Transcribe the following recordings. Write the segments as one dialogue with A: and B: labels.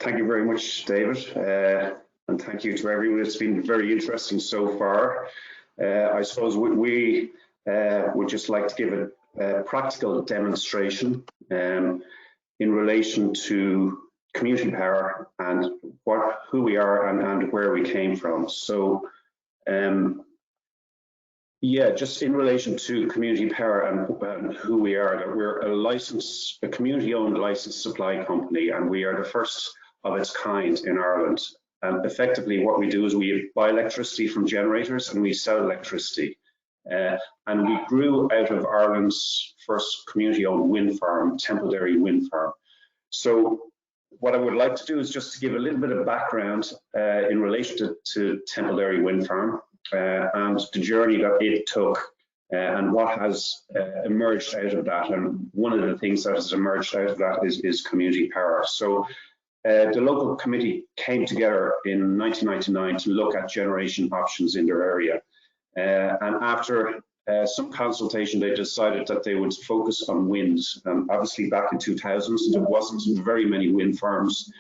A: Thank you very much, David, and thank you to everyone. It's been very interesting so far. I suppose we would just like to give a practical demonstration in relation to community power and who we are and where we came from. So, yeah, just in relation to community power and who we are, that we're a community-owned licensed supply company, and we are the first of its kind in Ireland. And effectively what we do is we buy electricity from generators and we sell electricity. And we grew out of Ireland's first community-owned wind farm, Templederry Wind Farm. So what I would like to do is just to give a little bit of background in relation to Templederry Wind Farm and the journey that it took and what has emerged out of that. And one of the things that has emerged out of that is community power. So the local committee came together in 1999 to look at generation options in their area. And after some consultation, they decided that they would focus on wind. Obviously, back in 2000s, there wasn't very many wind farms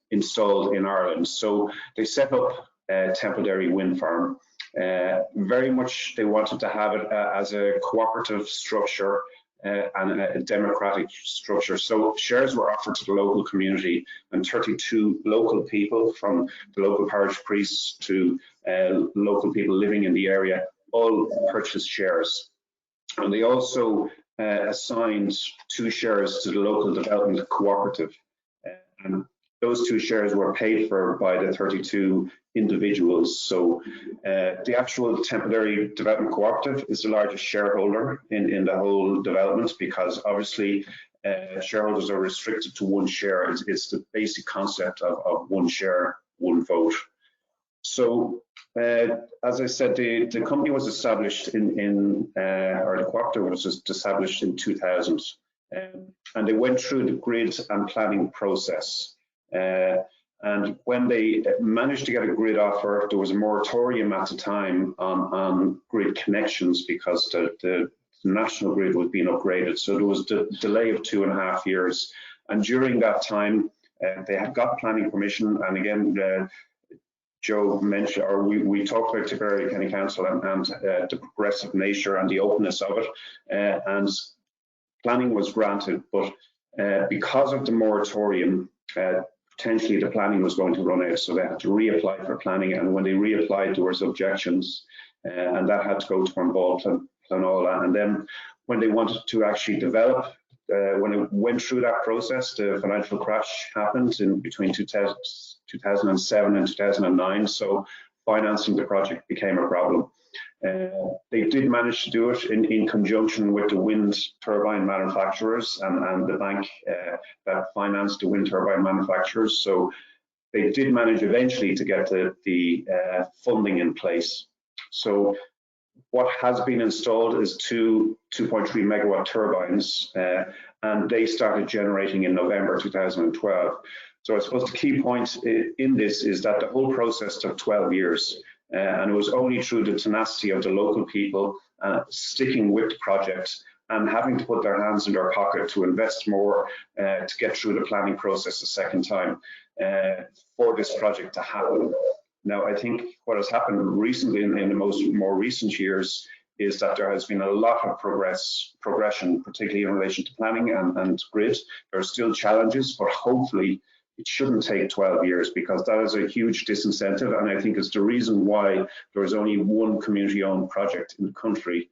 A: installed in Ireland. So they set up Templederry Wind Farm. Very much they wanted to have it as a cooperative structure and a democratic structure. So shares were offered to the local community, and 32 local people, from the local parish priests to local people living in the area, all purchased shares. And they also assigned 2 shares to the local development cooperative. And those 2 shares were paid for by the 32 individuals. So the actual Templederry Development Cooperative is the largest shareholder in the whole development, because obviously shareholders are restricted to 1 share. It's the basic concept of 1 share, 1 vote. So as I said, the company was established or the cooperative was established in 2000, and they went through the grid and planning process. And when they managed to get a grid offer, there was a moratorium at the time on grid connections because the national grid was being upgraded. So there was a delay of 2.5 years. And during that time, they had got planning permission. And again, Joe mentioned, or we talked about Tipperary County Council and the progressive nature and the openness of it. And planning was granted, but because of the moratorium, potentially the planning was going to run out, so they had to reapply for planning. And when they reapplied, there was objections, and that had to go to Ball Planola. And then when they wanted to actually develop, when it went through that process, the financial crash happened in between 2007 and 2009. So financing the project became a problem. They did manage to do it in conjunction with the wind turbine manufacturers and the bank that financed the wind turbine manufacturers. So they did manage eventually to get the funding in place. So what has been installed is 2.3 megawatt turbines, and they started generating in November 2012. So I suppose the key point in this is that the whole process took 12 years. And it was only through the tenacity of the local people sticking with the project and having to put their hands in their pocket to invest more to get through the planning process a second time for this project to happen. Now, I think what has happened recently in the more recent years is that there has been a lot of progression, particularly in relation to planning and grid. There are still challenges, but hopefully it shouldn't take 12 years, because that is a huge disincentive, and I think it's the reason why there is only 1 community-owned project in the country,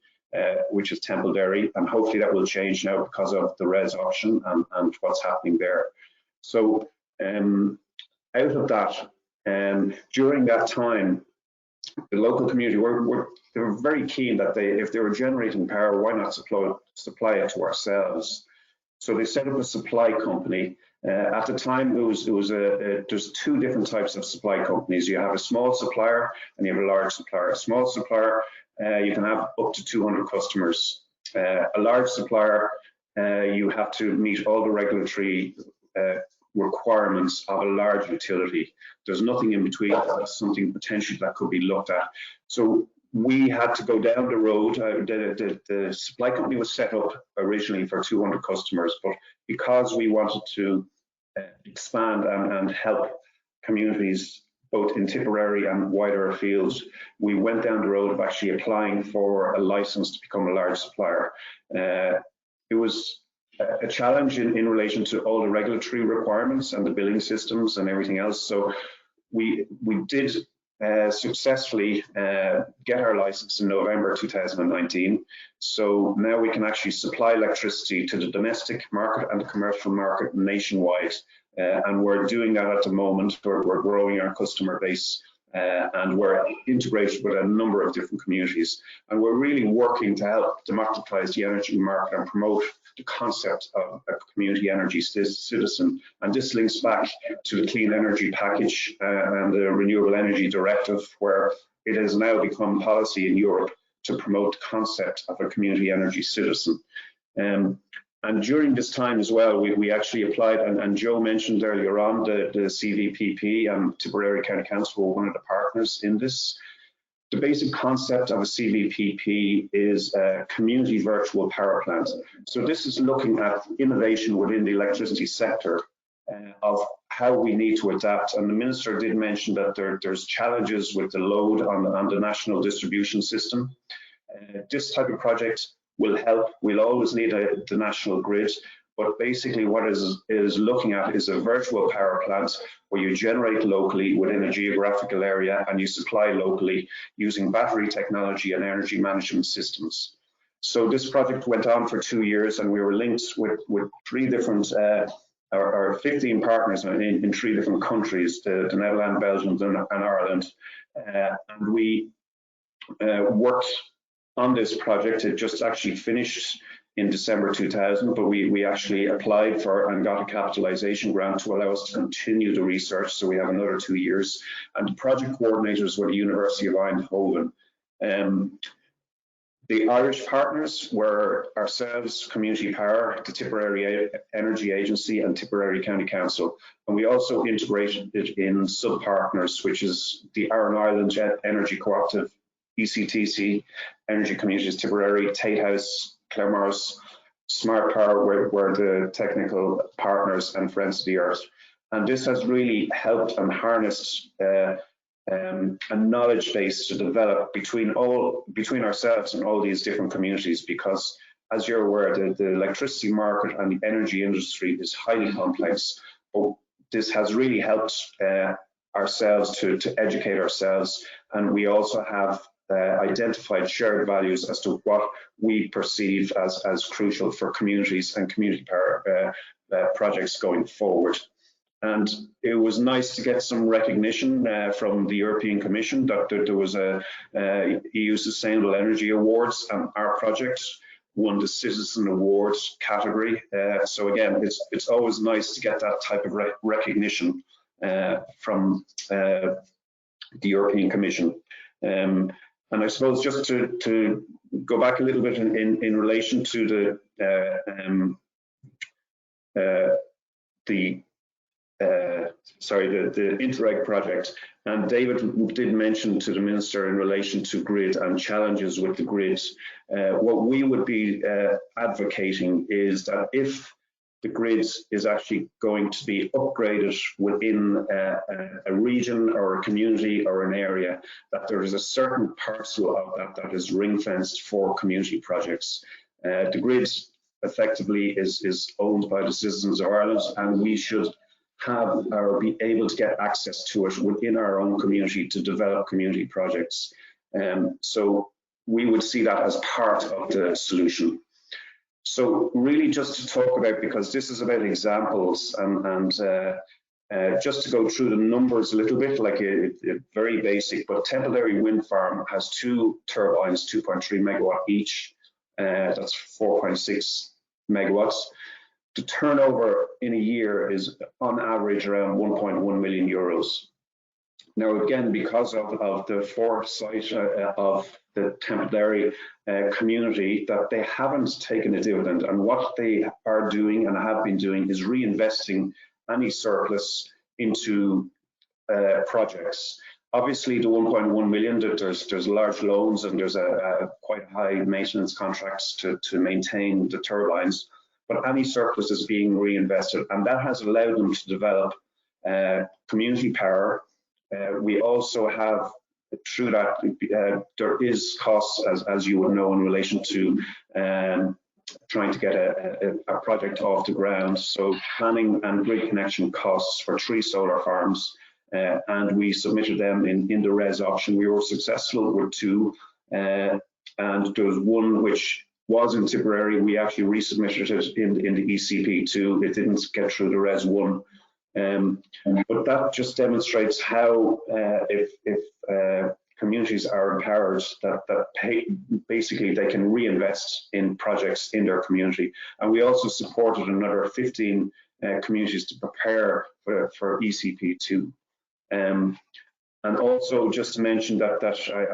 A: which is Templederry, and hopefully that will change now because of the RES option and what's happening there. So out of that, during that time, the local community they were very keen that if they were generating power, why not supply it to ourselves? So they set up a supply company. At the time, there's 2 different types of supply companies. You have a small supplier and you have a large supplier. A small supplier, you can have up to 200 customers. A large supplier, you have to meet all the regulatory requirements of a large utility. There's nothing in between. That's something potentially that could be looked at. So we had to go down the road. The supply company was set up originally for 200 customers, but because we wanted to expand and help communities both in Tipperary and wider afield. We went down the road of actually applying for a license to become a large supplier. It was a challenge in relation to all the regulatory requirements and the billing systems and everything else. So we did successfully get our license in November 2019. So now we can actually supply electricity to the domestic market and the commercial market nationwide. And we're doing that at the moment. We're growing our customer base and we're integrated with a number of different communities. And we're really working to help democratize the energy market and promote the concept of a community energy citizen. And this links back to the Clean Energy Package and the Renewable Energy Directive, where it has now become policy in Europe to promote the concept of a community energy citizen. And during this time as well, we actually applied, and Joe mentioned earlier on the CVPP and Tipperary County Council were one of the partners in this. The basic concept of a CVPP is a community virtual power plant. So this is looking at innovation within the electricity sector of how we need to adapt. And the Minister did mention that there's challenges with the load on the national distribution system. This type of project will help. We'll always need the national grid, but basically what is looking at is a virtual power plant where you generate locally within a geographical area and you supply locally using battery technology and energy management systems. So this project went on for 2 years and we were linked with 3 different, or 15 partners in 3 different countries, the Netherlands, Belgium and Ireland. And we worked on this project. It just actually finished in December 2000, but we actually applied for and got a capitalization grant to allow us to continue the research. So we have another 2 years. And the project coordinators were the University of Eindhoven. The Irish partners were ourselves, Community Power, the Tipperary Energy Agency and Tipperary County Council. And we also integrated it in sub-partners, which is the Aran Island Energy Cooperative, ECTC, Energy Communities Tipperary, Tate House, Claremorris, Smart Power were the technical partners, and Friends of the Earth. And this has really helped and harnessed a knowledge base to develop between ourselves and all these different communities, because as you're aware, the electricity market and the energy industry is highly complex. But this has really helped ourselves to educate ourselves, and we also have identified shared values as to what we perceive as crucial for communities and community power projects going forward. And it was nice to get some recognition from the European Commission that there was a EU Sustainable Energy Awards, and our project won the Citizen Awards category. So again, it's always nice to get that type of recognition from the European Commission. And I suppose just to go back a little bit in relation to the Interreg project, and David did mention to the Minister in relation to grid and challenges with the grid. What we would be advocating is that if the grid is actually going to be upgraded within a region or a community or an area, that there is a certain parcel of that is ring-fenced for community projects. The grid effectively is owned by the citizens of Ireland, and we should have or be able to get access to it within our own community to develop community projects. So we would see that as part of the solution. So really just to talk about, because this is about examples and just to go through the numbers a little bit, like very basic, but Templary Wind Farm has 2 turbines, 2.3 megawatt each. That's 4.6 megawatts. The turnover in a year is on average around 1.1 million euros. Now, again, because of the foresight of the Templary community, that they haven't taken a dividend, and what they are doing and have been doing is reinvesting any surplus into projects. Obviously, the 1.1 million, there's large loans and there's quite high maintenance contracts to maintain the turbines. but any surplus is being reinvested, and that has allowed them to develop community power. We also have, through that, there is costs, as you would know, in relation to trying to get a project off the ground. So planning and grid connection costs for 3 solar farms, and we submitted them in the res option. We were successful with 2, and there was one which was in Tipperary. We actually resubmitted it in the ECP2. It didn't get through the res 1. But that just demonstrates how if communities are empowered, basically they can reinvest in projects in their community. And we also supported another 15 communities to prepare for ECP2. And also, just to mention that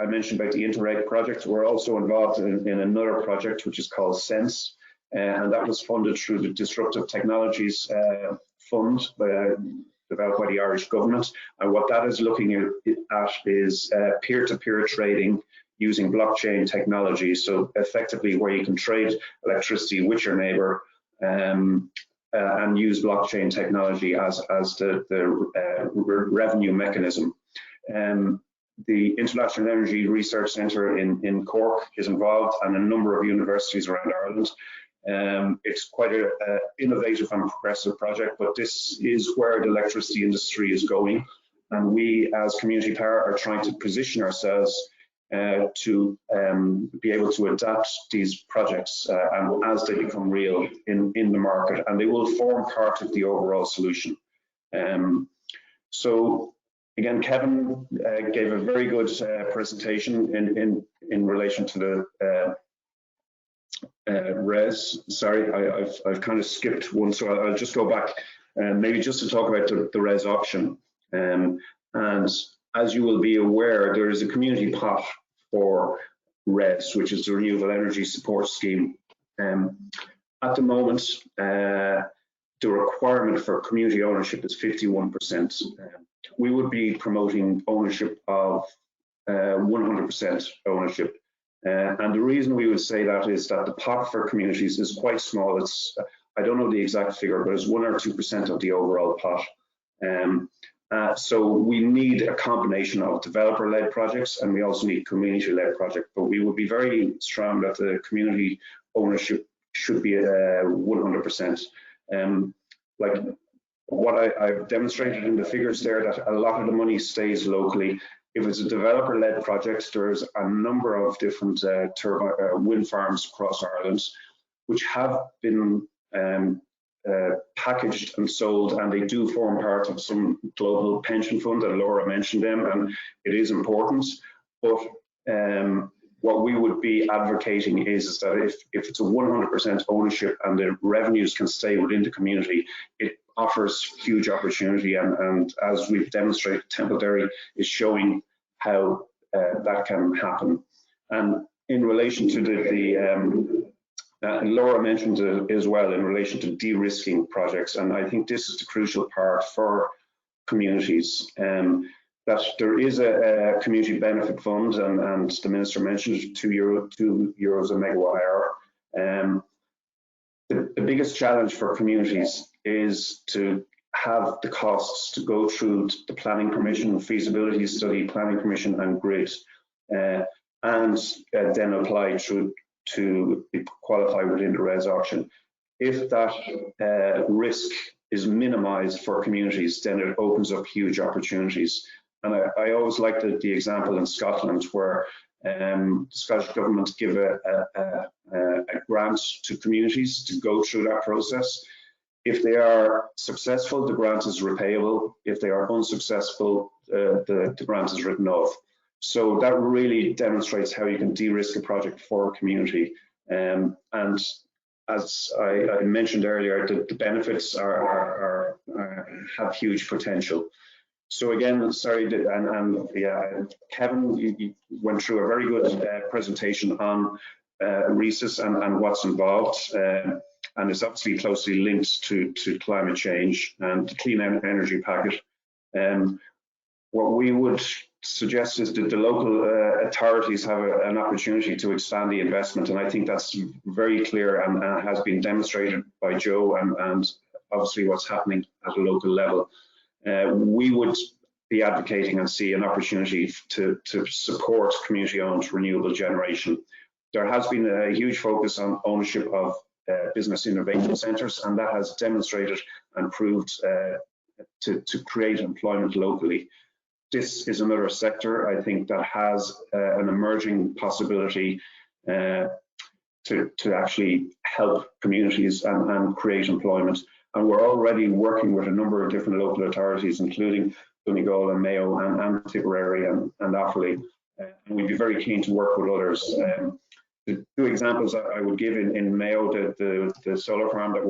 A: I mentioned about the Interreg project, we're also involved in another project which is called SENSE, and that was funded through the Disruptive Technologies Fund developed by the Irish government. And what that is looking at is peer-to-peer trading using blockchain technology. So effectively where you can trade electricity with your neighbour and use blockchain technology as the revenue mechanism. The International Energy Research Centre in Cork is involved, and a number of universities around Ireland. It's quite an innovative and progressive project, but this is where the electricity industry is going, and we as Community Power are trying to position ourselves to be able to adapt these projects and as they become real in the market, and they will form part of the overall solution. So again, Kevin gave a very good presentation in relation to the res. Sorry, I've kind of skipped one, so I'll just go back maybe just to talk about the res option. And as you will be aware, there is a community pot for res, which is the Renewable Energy Support Scheme. At the moment, the requirement for community ownership is 51%. We would be promoting ownership of 100% ownership. And the reason we would say that is that the pot for communities is quite small. It's, I don't know the exact figure, but it's 1 or 2% of the overall pot. So we need a combination of developer-led projects, and we also need community-led projects. But we would be very strong that the community ownership should be 100%. Like what I've demonstrated in the figures there, that a lot of the money stays locally. If it's a developer-led project, there's a number of different wind farms across Ireland, which have been packaged and sold, and they do form part of some global pension fund, that Laura mentioned them, and it is important. But what we would be advocating is that if it's a 100% ownership and the revenues can stay within the community, it offers huge opportunity, and as we've demonstrated, Temple is showing how that can happen. And in relation to Laura mentioned it as well in relation to de-risking projects, and I think this is the crucial part for communities, that there is a community benefit fund, and the Minister mentioned €2 a megawatt hour. The biggest challenge for communities is to have the costs to go through the planning permission, feasibility study, planning permission and grid, and then apply through to qualify within the res option. If that risk is minimized for communities, then it opens up huge opportunities. And I always like the example in Scotland where the Scottish government give a grant to communities to go through that process. If they are successful, the grant is repayable. If they are unsuccessful, the grant is written off. So that really demonstrates how you can de-risk a project for a community. And as I mentioned earlier, the benefits have huge potential. So again, sorry, and yeah, Kevin, you went through a very good presentation on RESIS and what's involved. And it's obviously closely linked to climate change and the clean energy packet. What we would suggest is that the local authorities have an opportunity to expand the investment, and I think that's very clear and has been demonstrated by Joe and obviously what's happening at a local level. We would be advocating and see an opportunity to support community-owned renewable generation. There has been a huge focus on ownership of business innovation centres, and that has demonstrated and proved to create employment locally. This is another sector, I think, that has an emerging possibility to actually help communities and create employment. And we're already working with a number of different local authorities, including Donegal and Mayo and Tipperary and Offaly. And we'd be very keen to work with others. The two examples I would give in Mayo, the solar farm that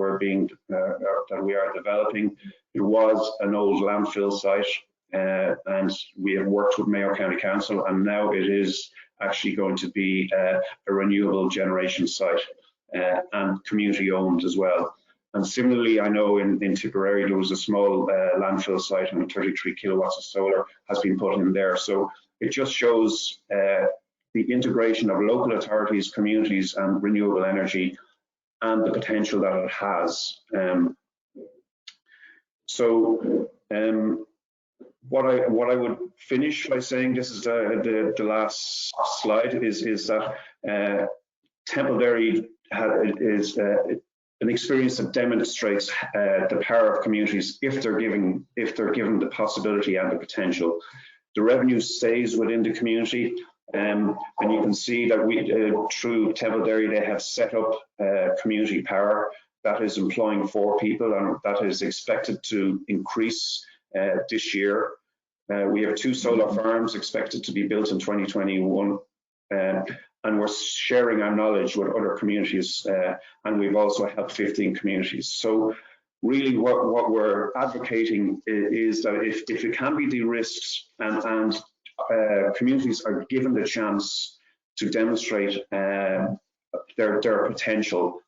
A: we are developing, it was an old landfill site, and we have worked with Mayo County Council, and now it is actually going to be a renewable generation site and community owned as well. And similarly, I know in Tipperary there was a small landfill site and 33 kilowatts of solar has been put in there. So it just shows the integration of local authorities, communities and renewable energy and the potential that it has. What I would finish by saying, this is the last slide, is that Templederry is an experience that demonstrates the power of communities if they're given the possibility and the potential. The revenue stays within the community, and you can see that we through Templederry they have set up community power that is employing 4 people, and that is expected to increase this year. We have 2 solar farms expected to be built in 2021, and we're sharing our knowledge with other communities, and we've also helped 15 communities. So really what we're advocating is that if it can be de-risked and communities are given the chance to demonstrate their potential,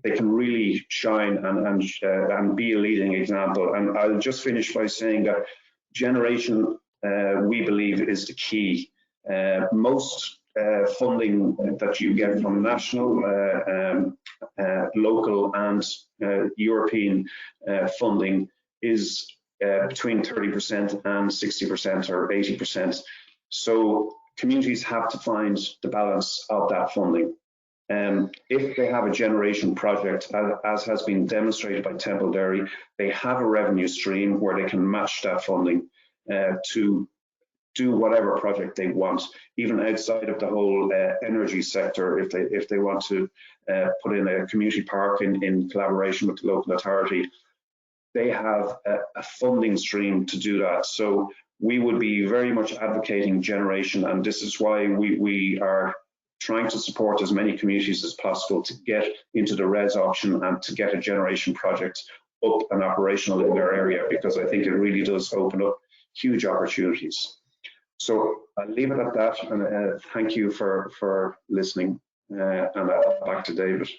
A: they can really shine and be a leading example. And I'll just finish by saying that generation, we believe, is the key. Most funding that you get from national, local and European funding is between 30% and 60% or 80%. So communities have to find the balance of that funding. If they have a generation project, as has been demonstrated by Templederry, they have a revenue stream where they can match that funding to do whatever project they want, even outside of the whole energy sector. If they want to put in a community park in collaboration with the local authority, they have a funding stream to do that. So we would be very much advocating generation, and this is why we are trying to support as many communities as possible to get into the RES option and to get a generation project up and operational in their area, because I think it really does open up huge opportunities. So I'll leave it at that, and thank you for listening, and back to David.